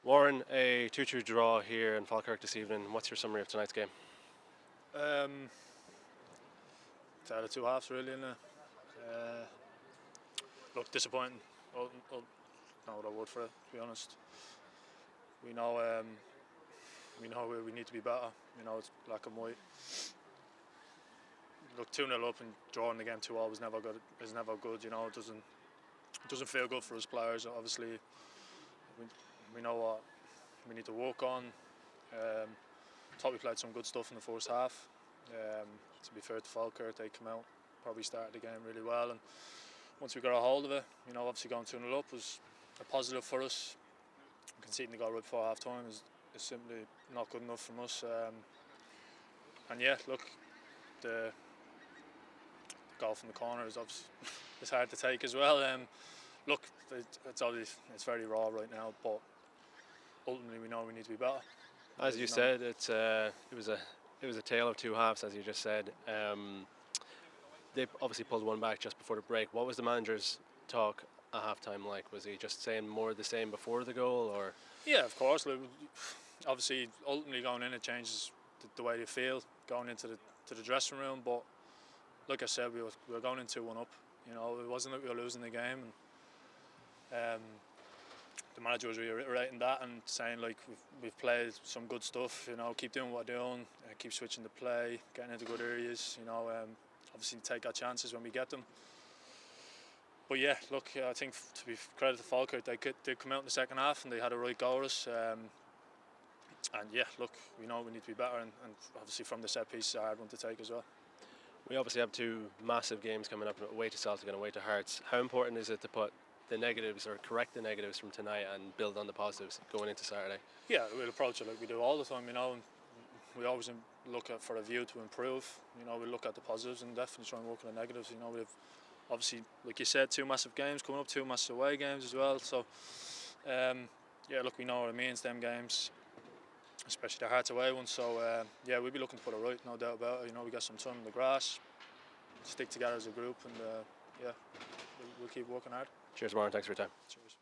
Warren, a 2-2 draw here in Falkirk this evening. What's your summary of tonight's game? It's out of two halves really, isn't it? Look, disappointing. Not what I would for it, to be honest. We know where we need to be better. You know, it's black and white. Look, 2-0 up and drawing the game 2-2 is never good. You know, it doesn't feel good for us players. Obviously, we know what we need to work on. Thought we played some good stuff in the first half. To be fair to Falkirk, they came out, probably started the game really well, and once we got a hold of it, you know, obviously going 2-0 up was a positive for us. Conceding the goal right before half time is simply not good enough from us. And yeah, look, the goal from the corner is obviously it's hard to take as well. Look, it's very raw right now, but ultimately we know we need to be better. As you said, it was a tale of two halves, as you just said. They obviously pulled one back just before the break. What was the manager's talk at half-time like? Was he just saying more of the same before the goal, or? Yeah, of course. Obviously, ultimately going in, it changes the way you feel going into the dressing room. But like I said, we were going in 2-1 up. You know, it wasn't like we were losing the game. And the manager was reiterating that and saying like we've played some good stuff. You know, keep doing what we're doing, keep switching the play, getting into good areas. You know, obviously take our chances when we get them. But yeah, look, I think to be credit to Falkirk, they did come out in the second half and they had a right go at us. And yeah, look, we know we need to be better, and obviously from the set piece, it's a hard one to take as well. We obviously have two massive games coming up, away to Celtic and away to Hearts. How important is it to put the negatives or correct the negatives from tonight and build on the positives going into Saturday? Yeah, we'll approach it like we do all the time, you know, and we always look for a view to improve. You know, we look at the positives and definitely try and work on the negatives. You know, we've obviously, like you said, two massive games coming up, two massive away games as well. So, yeah, look, we know what it means, them games, especially the Hearts away ones. So, yeah, we'll be looking to put it right, no doubt about it. You know, we got some time in the grass, stick together as a group, and yeah, we'll keep working hard. Cheers, Warren. Thanks for your time. Cheers.